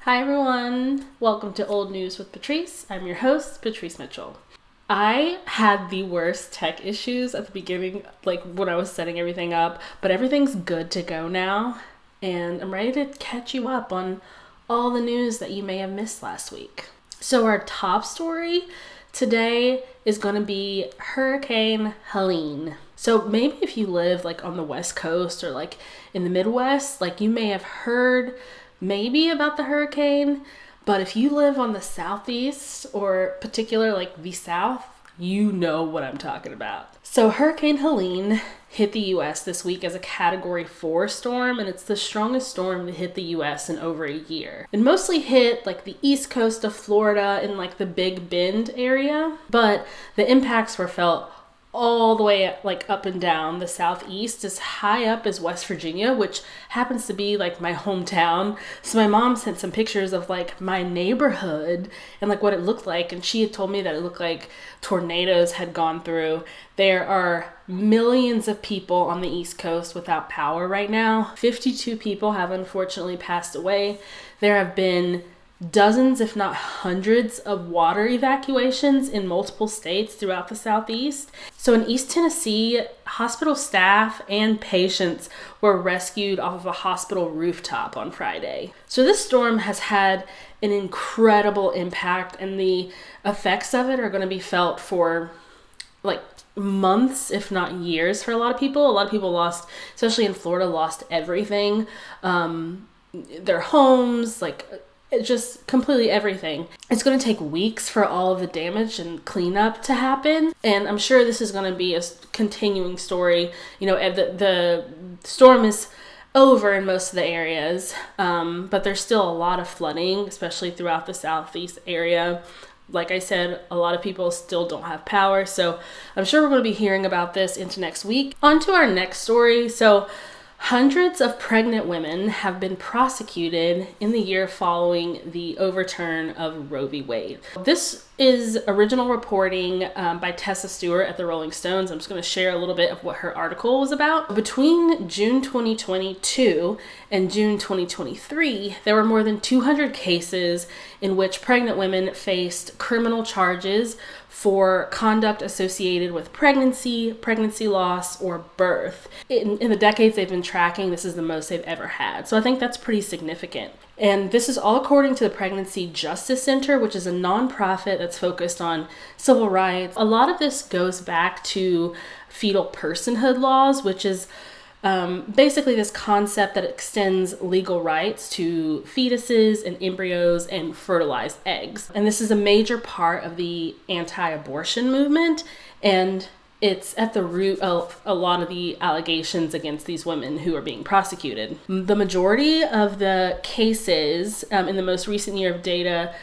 Hi everyone, welcome to Old News with Patrice. I'm your host, Patrice Mitchell. I had the worst tech issues at the beginning, like when I was setting everything up, but everything's good to go now, and I'm ready to catch you up on all the news that you may have missed last week. So our top story today is going to be Hurricane Helene. So maybe if you live like on the West Coast or like in the Midwest, like you may have heard maybe about the hurricane, but if you live on the Southeast or particular like the South, you know what I'm talking about. So Hurricane Helene hit the U.S. this week as a Category 4 storm, and it's the strongest storm to hit the U.S. in over a year. It mostly hit like the east coast of Florida and like the Big Bend area, but the impacts were felt all the way like up and down the southeast, as high up as West Virginia, which happens to be like my hometown. So my mom sent some pictures of like my neighborhood and like what it looked like, and she had told me that it looked like tornadoes had gone through. There are millions of people on the East Coast without power right now. 52 people have unfortunately passed away. There have been dozens, if not hundreds, of water evacuations in multiple states throughout the Southeast. So in East Tennessee, hospital staff and patients were rescued off of a hospital rooftop on Friday. So this storm has had an incredible impact, and the effects of it are going to be felt for like months, if not years, for a lot of people. A lot of people lost, especially in Florida, lost everything. Their homes, like just completely everything. It's going to take weeks for all of the damage and cleanup to happen. And I'm sure this is going to be a continuing story. You know, the storm is over in most of the areas, but there's still a lot of flooding, especially throughout the Southeast area. Like I said, a lot of people still don't have power. So I'm sure we're going to be hearing about this into next week. On to our next story. So hundreds of pregnant women have been prosecuted in the year following the overturn of Roe v. Wade. This is original reporting by Tessa Stewart at the Rolling Stones. I'm just going to share a little bit of what her article was about. Between June 2022 and June 2023, there were more than 200 cases in which pregnant women faced criminal charges for conduct associated with pregnancy loss, or birth. In the decades they've been tracking, this is the most they've ever had. So I think that's pretty significant. And this is all according to the Pregnancy Justice Center, which is a nonprofit that's focused on civil rights. A lot of this goes back to fetal personhood laws, which is basically this concept that extends legal rights to fetuses and embryos and fertilized eggs. And this is a major part of the anti-abortion movement, and it's at the root of a lot of the allegations against these women who are being prosecuted. The majority of the cases in the most recent year of data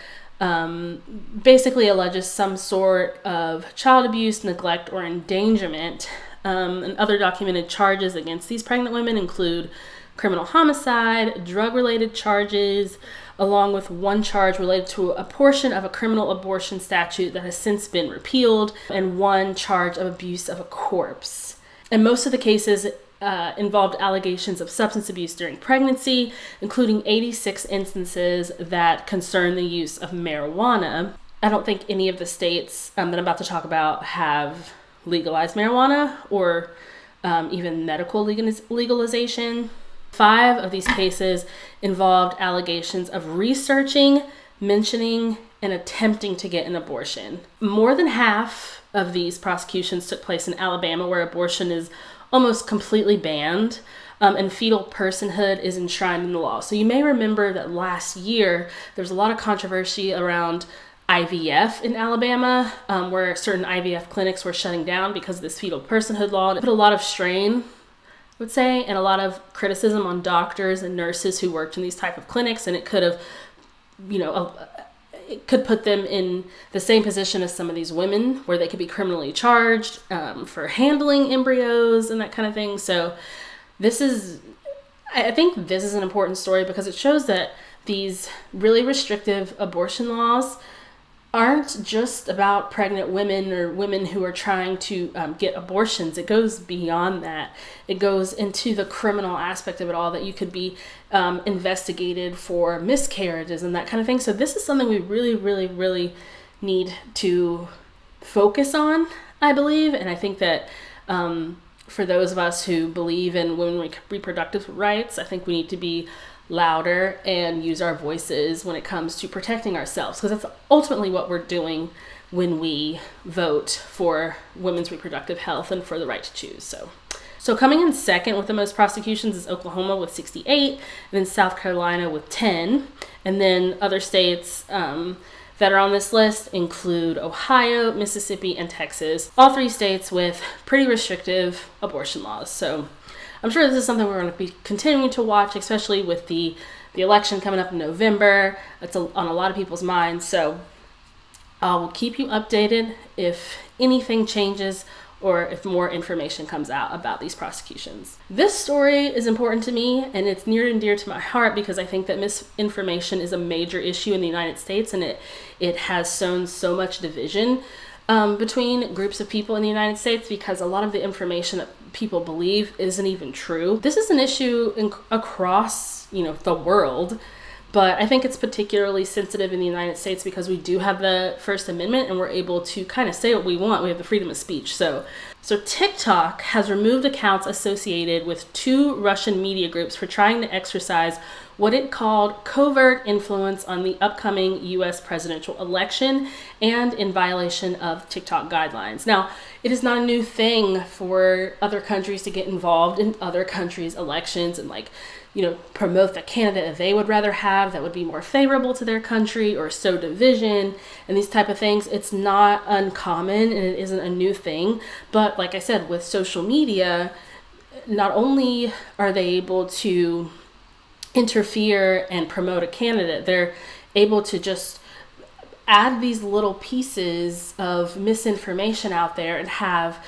basically alleges some sort of child abuse, neglect, or endangerment. And other documented charges against these pregnant women include criminal homicide, drug-related charges, along with one charge related to a portion of a criminal abortion statute that has since been repealed, and one charge of abuse of a corpse. And most of the cases involved allegations of substance abuse during pregnancy, including 86 instances that concern the use of marijuana. I don't think any of the states that I'm about to talk about have legalized marijuana or even medical legalization. 5 of these cases involved allegations of researching, mentioning, and attempting to get an abortion. More than half of these prosecutions took place in Alabama, where abortion is almost completely banned, and fetal personhood is enshrined in the law. So you may remember that last year there was a lot of controversy around IVF in Alabama, where certain IVF clinics were shutting down because of this fetal personhood law. It put a lot of strain, I would say, and a lot of criticism on doctors and nurses who worked in these type of clinics, and it could have, it could put them in the same position as some of these women, where they could be criminally charged for handling embryos and that kind of thing. So I think this is an important story because it shows that these really restrictive abortion laws aren't just about pregnant women or women who are trying to get abortions. It goes beyond that. It goes into the criminal aspect of it all, that you could be investigated for miscarriages and that kind of thing. So this is something we really, really, really need to focus on, I believe. And I think that for those of us who believe in women's reproductive rights, I think we need to be louder and use our voices when it comes to protecting ourselves, because that's ultimately what we're doing when we vote for women's reproductive health and for the right to choose. So coming in second with the most prosecutions is Oklahoma with 68, and then South Carolina with 10, and then other states that are on this list include Ohio, Mississippi, and Texas, all 3 states with pretty restrictive abortion laws. So I'm sure this is something we're going to be continuing to watch, especially with the election coming up in November. It's on a lot of people's minds. So I'll keep you updated if anything changes or if more information comes out about these prosecutions. This story is important to me, and it's near and dear to my heart because I think that misinformation is a major issue in the United States, and it has sown so much division between groups of people in the United States, because a lot of the information that people believe isn't even true. This is an issue across, the world, but I think it's particularly sensitive in the United States because we do have the First Amendment and we're able to kind of say what we want. We have the freedom of speech. So TikTok has removed accounts associated with 2 Russian media groups for trying to exercise what it called covert influence on the upcoming U.S. presidential election and in violation of TikTok guidelines. Now, it is not a new thing for other countries to get involved in other countries' elections and promote the candidate that they would rather have that would be more favorable to their country or sow division and these type of things. It's not uncommon and it isn't a new thing. But like I said, with social media, not only are they able to interfere and promote a candidate, they're able to just add these little pieces of misinformation out there and have,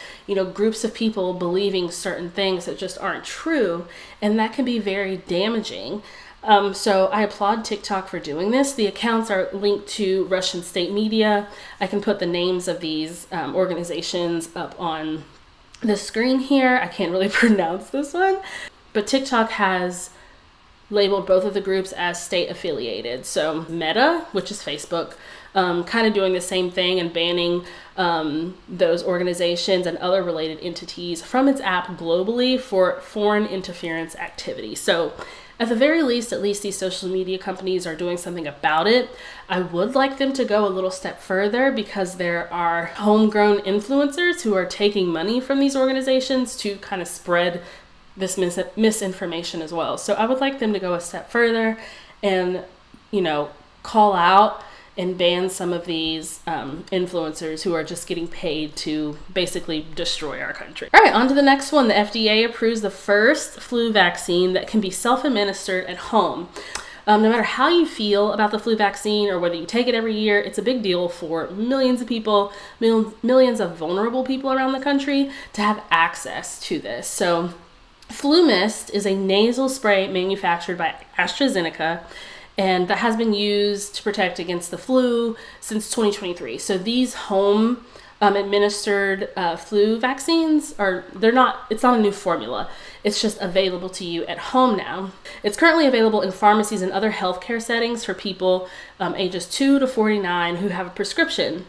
groups of people believing certain things that just aren't true. And that can be very damaging. So I applaud TikTok for doing this. The accounts are linked to Russian state media. I can put the names of these organizations up on the screen here. I can't really pronounce this one, but TikTok has labeled both of the groups as state affiliated. So Meta, which is Facebook, kind of doing the same thing and banning those organizations and other related entities from its app globally for foreign interference activity. So at the very least, at least these social media companies are doing something about it. I would like them to go a little step further because there are homegrown influencers who are taking money from these organizations to kind of spread this misinformation as well. So I would like them to go a step further and, call out and ban some of these influencers who are just getting paid to basically destroy our country. All right, on to the next one. The FDA approves the first flu vaccine that can be self-administered at home. No matter how you feel about the flu vaccine or whether you take it every year, it's a big deal for millions of people, millions of vulnerable people around the country to have access to this. So Flu Mist is a nasal spray manufactured by AstraZeneca, and that has been used to protect against the flu since 2023. So these home administered flu vaccines it's not a new formula. It's just available to you at home now. It's currently available in pharmacies and other healthcare settings for people ages 2 to 49 who have a prescription.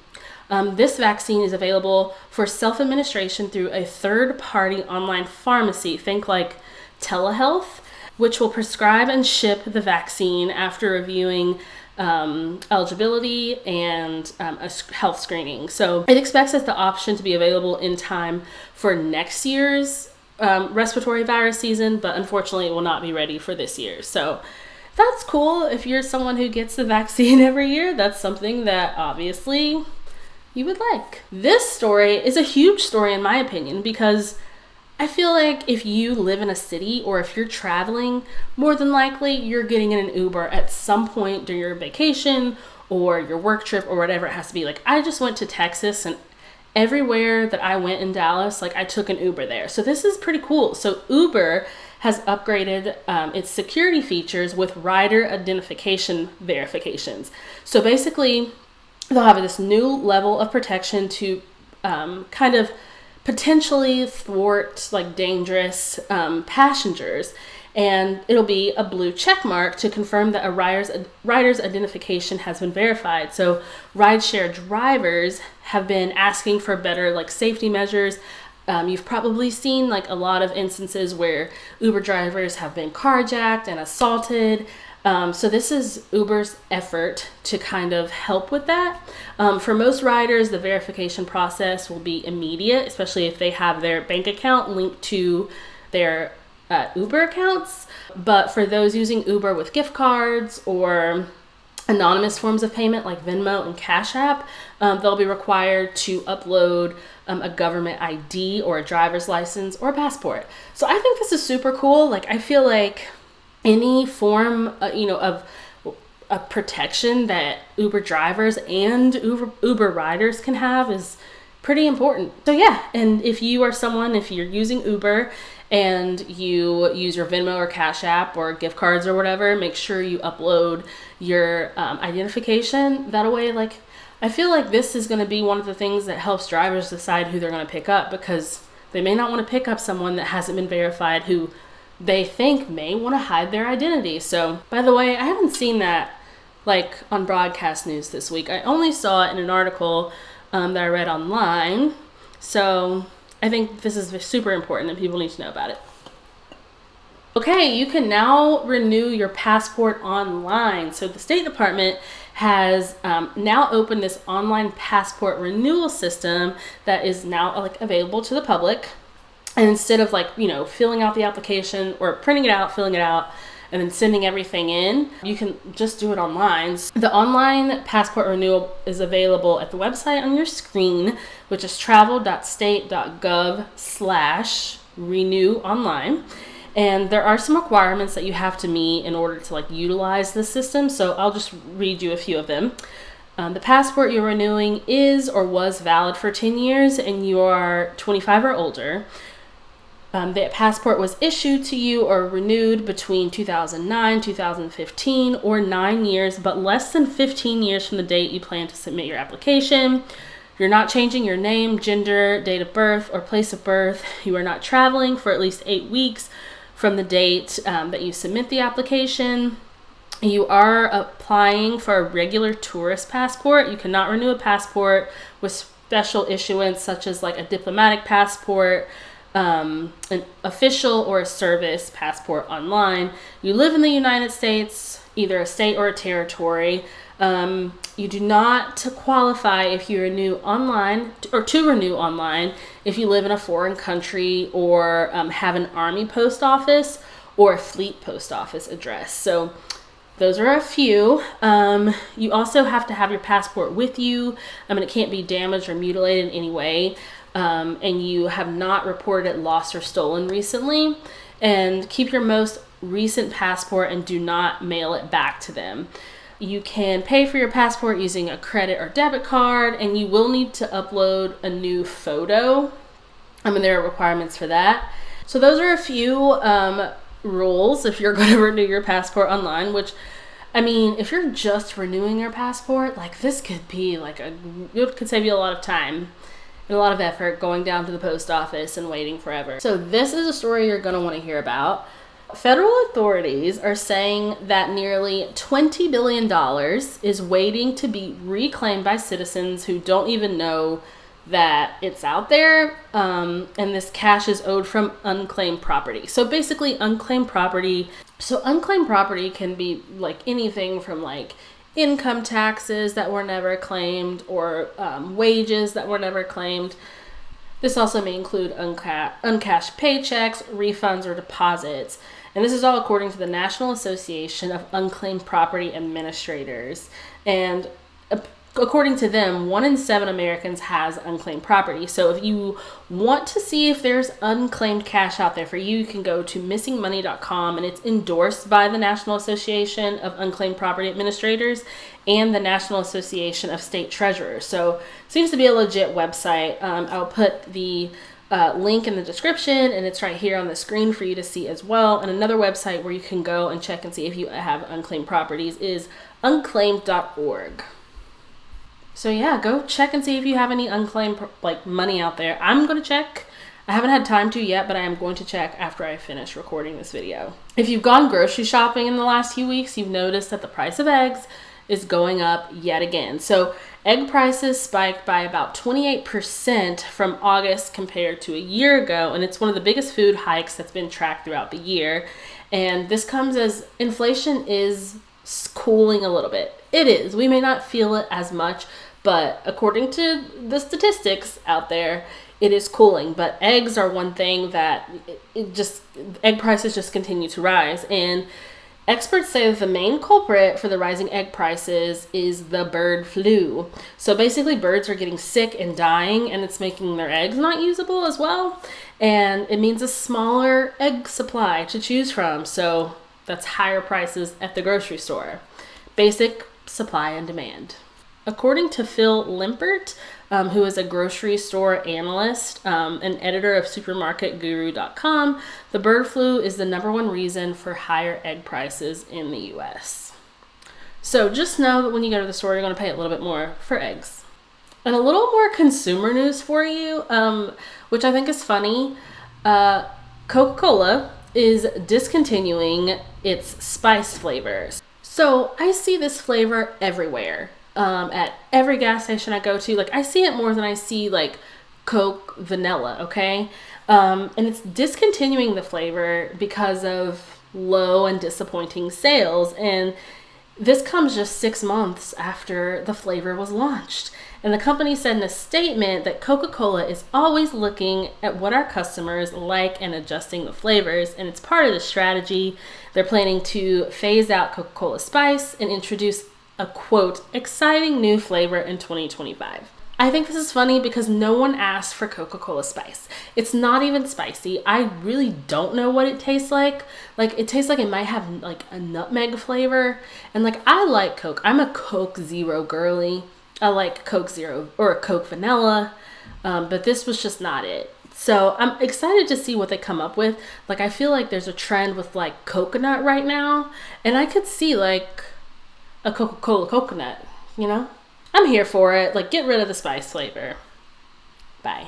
This vaccine is available for self-administration through a third-party online pharmacy, think like telehealth, which will prescribe and ship the vaccine after reviewing eligibility and a health screening. So it expects that the option to be available in time for next year's respiratory virus season, but unfortunately it will not be ready for this year. So that's cool. If you're someone who gets the vaccine every year, that's something that obviously you would like. This story is a huge story in my opinion because I feel like if you live in a city or if you're traveling, more than likely you're getting in an Uber at some point during your vacation or your work trip or whatever it has to be. Like I just went to Texas and everywhere that I went in Dallas, I took an Uber there. So this is pretty cool. So Uber has upgraded its security features with rider identification verifications. So basically they'll have this new level of protection to kind of potentially thwart like dangerous passengers. And it'll be a blue check mark to confirm that a rider's identification has been verified. So rideshare drivers have been asking for better like safety measures. You've probably seen like a lot of instances where Uber drivers have been carjacked and assaulted. So this is Uber's effort to kind of help with that. For most riders, the verification process will be immediate, especially if they have their bank account linked to their Uber accounts. But for those using Uber with gift cards or anonymous forms of payment like Venmo and Cash App, they'll be required to upload a government ID or a driver's license or a passport. So I think this is super cool. Like, I feel like any form, of a protection that Uber drivers and Uber riders can have is pretty important. So yeah, and if you're using Uber and you use your Venmo or Cash App or gift cards or whatever, make sure you upload your identification. That way, like, I feel like this is going to be one of the things that helps drivers decide who they're going to pick up, because they may not want to pick up someone that hasn't been verified who they think may want to hide their identity. So, by the way, I haven't seen that like on broadcast news this week. I only saw it in an article that I read online. So I think this is super important and people need to know about it. Okay, you can now renew your passport online. So the State Department has now opened this online passport renewal system that is now like available to the public. And instead of like, filling out the application or printing it out, filling it out, and then sending everything in, you can just do it online. The online passport renewal is available at the website on your screen, which is travel.state.gov/renew online. And there are some requirements that you have to meet in order to like utilize the system. So I'll just read you a few of them. The passport you're renewing is or was valid for 10 years and you are 25 or older. The passport was issued to you or renewed between 2009, 2015, or 9 years, but less than 15 years from the date you plan to submit your application. You're not changing your name, gender, date of birth, or place of birth. You are not traveling for at least 8 weeks from the date that you submit the application. You are applying for a regular tourist passport. You cannot renew a passport with special issuance such as like a diplomatic passport, an official or a service passport online. You live in the United States, either a state or a territory. You do not qualify if you renew online or to renew online if you live in a foreign country or have an Army post office or a fleet post office address. So those are a few. You also have to have your passport with you. It can't be damaged or mutilated in any way. And you have not reported it lost or stolen recently. And keep your most recent passport and do not mail it back to them. You can pay for your passport using a credit or debit card, and you will need to upload a new photo. There are requirements for that. So those are a few rules if you're going to renew your passport online, which, if you're just renewing your passport, like this could be it could save you a lot of time and a lot of effort going down to the post office and waiting forever. So this is a story you're going to want to hear about. Federal authorities are saying that nearly $20 billion is waiting to be reclaimed by citizens who don't even know that it's out there, and this cash is owed from unclaimed property. So basically unclaimed property can be like anything from like income taxes that were never claimed or wages that were never claimed. This also may include uncashed paychecks, refunds, or deposits. And this is all according to the National Association of Unclaimed Property Administrators. And according to them, 1 in 7 Americans has unclaimed property. So if you want to see if there's unclaimed cash out there for you, you can go to missingmoney.com, and it's endorsed by the National Association of Unclaimed Property Administrators and the National Association of State Treasurers. So it seems to be a legit website. I'll put the link in the description, and it's right here on the screen for you to see as well. And another website where you can go and check and see if you have unclaimed properties is unclaimed.org. So yeah, go check and see if you have any unclaimed money out there. I'm going to check. I haven't had time to yet, but I am going to check after I finish recording this video. If you've gone grocery shopping in the last few weeks, you've noticed that the price of eggs is going up yet again. So egg prices spiked by about 28% from August compared to a year ago, and it's one of the biggest food hikes that's been tracked throughout the year. And this comes as inflation is cooling a little bit. It is. We may not feel it as much, but according to the statistics out there, it is cooling. But eggs are one thing that egg prices just continue to rise. And experts say that the main culprit for the rising egg prices is the bird flu. So basically birds are getting sick and dying, and it's making their eggs not usable as well. And it means a smaller egg supply to choose from. So that's higher prices at the grocery store. Basic supply and demand. According to Phil Limpert, who is a grocery store analyst and editor of supermarketguru.com, the bird flu is the #1 reason for higher egg prices in the US. So just know that when you go to the store, you're going to pay a little bit more for eggs. And a little more consumer news for you, which I think is funny. Coca-Cola is discontinuing its spice flavors. So I see this flavor everywhere. At every gas station I go to, like I see it more than I see like Coke vanilla, okay? And it's discontinuing the flavor because of low and disappointing sales. And this comes just 6 months after the flavor was launched. And the company said in a statement that Coca-Cola is always looking at what our customers like and adjusting the flavors. And it's part of the strategy. They're planning to phase out Coca-Cola Spice and introduce a quote, exciting new flavor in 2025. I think this is funny because no one asked for Coca-Cola Spice. It's not even spicy. I really don't know what it tastes like. Like it tastes like it might have like a nutmeg flavor. And like I like Coke. I'm a Coke Zero girly. I like Coke Zero or a Coke Vanilla. But this was just not it. So I'm excited to see what they come up with. Like I feel like there's a trend with like coconut right now. And I could see like a Coca-Cola coconut, you know? I'm here for it. Like, get rid of the spice flavor. Bye.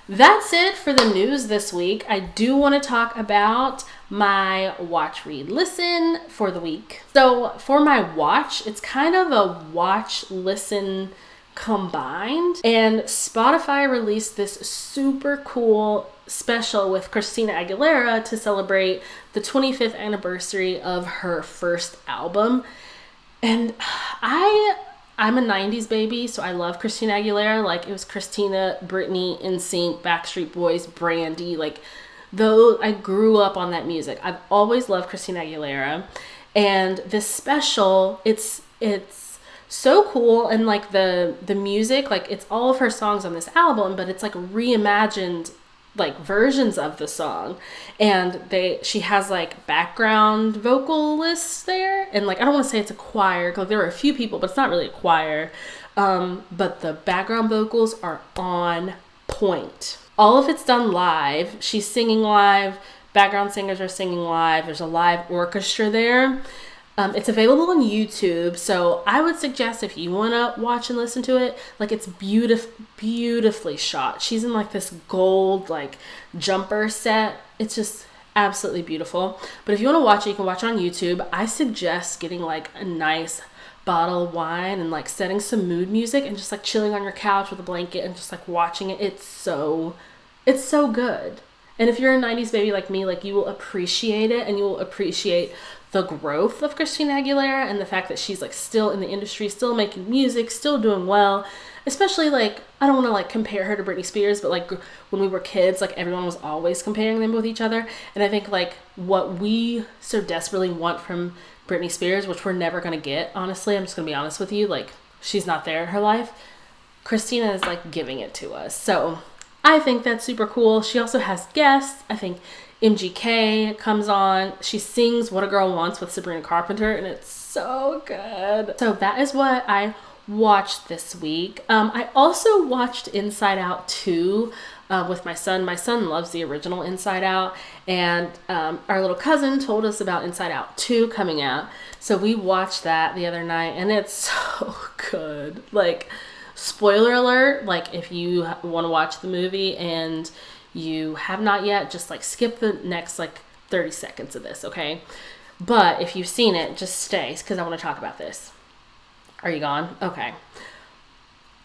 That's it for the news this week. I do want to talk about my watch, read, listen for the week. So for my watch, it's kind of a watch, listen combined. And Spotify released this super cool special with Christina Aguilera to celebrate the 25th anniversary of her first album. And I'm a 90s baby, so I love Christina Aguilera. Like, it was Christina, Britney, NSYNC, Backstreet Boys, Brandy. Like, though I grew up on that music. I've always loved Christina Aguilera. And this special, it's so cool. And, like, the music, like, it's all of her songs on this album, but it's, like, reimagined like versions of the song, and she has like background vocalists there, and like I don't want to say it's a choir because there are a few people, but it's not really a choir, but the background vocals are on point. All of it's done live. She's singing live, background singers are singing live, there's a live orchestra there. It's available on YouTube, so I would suggest if you want to watch and listen to it, like it's beautifully shot. She's in like this gold like jumper set. It's just absolutely beautiful. But if you want to watch it, you can watch it on YouTube. I suggest getting like a nice bottle of wine and like setting some mood music and just like chilling on your couch with a blanket and just like watching it. It's so good. And if you're a 90s baby like me, like you will appreciate it, and you will appreciate the growth of Christina Aguilera and the fact that she's like still in the industry, still making music, still doing well. Especially like, I don't want to like compare her to Britney Spears, but like when we were kids, like everyone was always comparing them with each other. And I think like what we so desperately want from Britney Spears, which we're never going to get, honestly, I'm just going to be honest with you, like she's not there in her life. Christina is like giving it to us. So I think that's super cool. She also has guests. I think MGK comes on. She sings What a Girl Wants with Sabrina Carpenter, and it's so good. So that is what I watched this week. I also watched Inside Out 2 with my son. My son loves the original Inside Out, and our little cousin told us about Inside Out 2 coming out. So we watched that the other night, and it's so good. Like, spoiler alert, like if you want to watch the movie and you have not yet, just like skip the next like 30 seconds of this, okay? But if you've seen it, just stay, because I want to talk about this. Are you gone? Okay.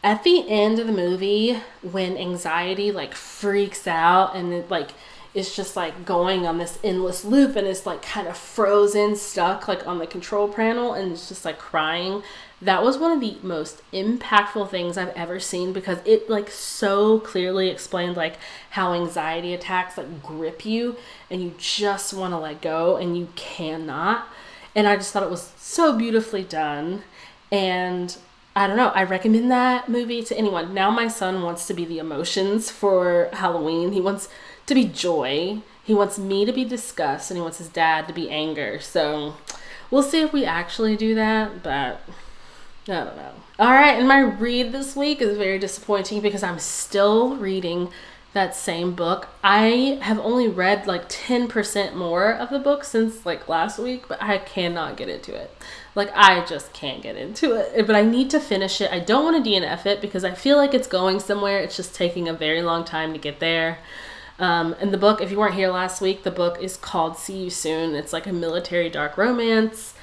At the end of the movie, when anxiety like freaks out and it like is just like going on this endless loop and is like kind of frozen, stuck like on the control panel and it's just like crying, that was one of the most impactful things I've ever seen, because it like so clearly explained like how anxiety attacks like grip you and you just want to let go and you cannot. And I just thought it was so beautifully done. And I don't know, I recommend that movie to anyone. Now my son wants to be the emotions for Halloween. He wants to be joy. He wants me to be disgust, and he wants his dad to be anger. So we'll see if we actually do that, but I don't know. All right, and my read this week is very disappointing because I'm still reading that same book. I have only read like 10% more of the book since like last week, but I cannot get into it. Like, I just can't get into it, but I need to finish it. I don't want to DNF it because I feel like it's going somewhere. It's just taking a very long time to get there. And the book, if you weren't here last week, the book is called See You Soon. It's like a military dark romance.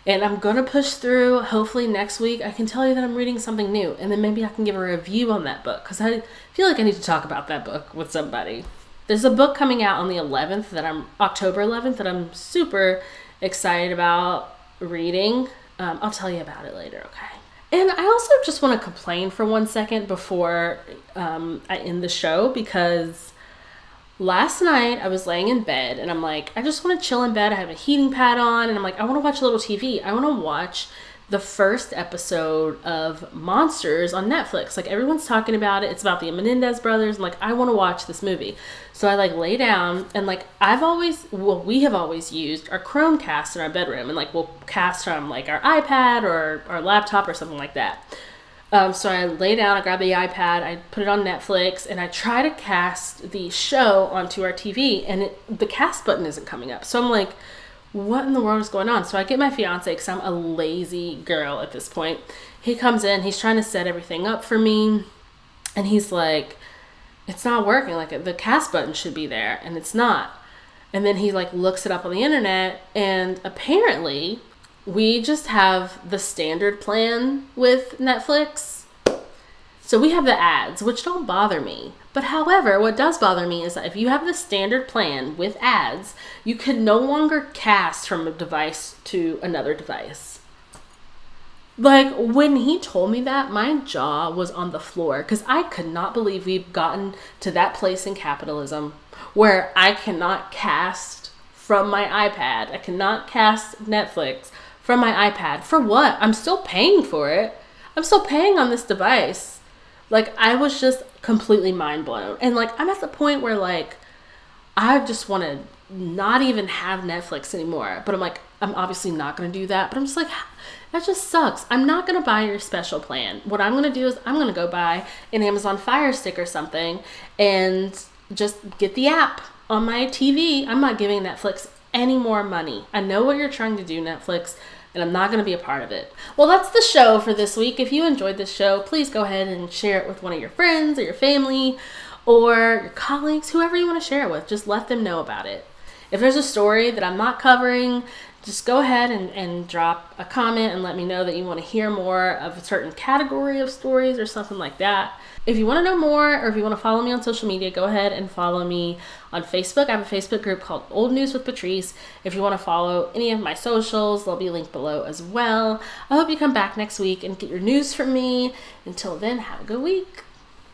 And I'm going to push through. Hopefully next week I can tell you that I'm reading something new. And then maybe I can give a review on that book, because I feel like I need to talk about that book with somebody. There's a book coming out on the 11th October 11th that I'm super excited about reading. I'll tell you about it later, okay? And I also just want to complain for 1 second before I end the show, because last night I was laying in bed and I'm like, I just want to chill in bed. I have a heating pad on and I'm like, I want to watch a little TV. I want to watch the first episode of Monsters on Netflix. Like, everyone's talking about it. It's about the Menendez brothers. I'm like, I want to watch this movie. So I like lay down and like we have always used our Chromecast in our bedroom, and like we'll cast from like our iPad or our laptop or something like that. So I lay down, I grab the iPad, I put it on Netflix, and I try to cast the show onto our TV, and the cast button isn't coming up. So I'm like, what in the world is going on? So I get my fiance, because I'm a lazy girl at this point. He comes in, he's trying to set everything up for me, and he's like, it's not working. Like, the cast button should be there, and it's not. And then he like looks it up on the internet, and apparently we just have the standard plan with Netflix. So we have the ads, which don't bother me. But however, what does bother me is that if you have the standard plan with ads, you can no longer cast from a device to another device. Like, when he told me that, my jaw was on the floor, because I could not believe we've gotten to that place in capitalism where I cannot cast from my iPad. I cannot cast Netflix from my iPad. For what? I'm still paying for it. I'm still paying on this device. Like, I was just completely mind blown. And like, I'm at the point where like, I just want to not even have Netflix anymore. But I'm like, I'm obviously not going to do that. But I'm just like, that just sucks. I'm not going to buy your special plan. What I'm going to do is I'm going to go buy an Amazon Fire Stick or something and just get the app on my TV. I'm not giving Netflix any more money. I know what you're trying to do, Netflix, and I'm not going to be a part of it. Well, that's the show for this week. If you enjoyed this show, please go ahead and share it with one of your friends or your family or your colleagues, whoever you want to share it with. Just let them know about it. If there's a story that I'm not covering, just go ahead and drop a comment and let me know that you want to hear more of a certain category of stories or something like that. If you want to know more, or if you want to follow me on social media, go ahead and follow me on Facebook. I have a Facebook group called Old News with Patrice. If you want to follow any of my socials, they'll be linked below as well. I hope you come back next week and get your news from me. Until then, have a good week.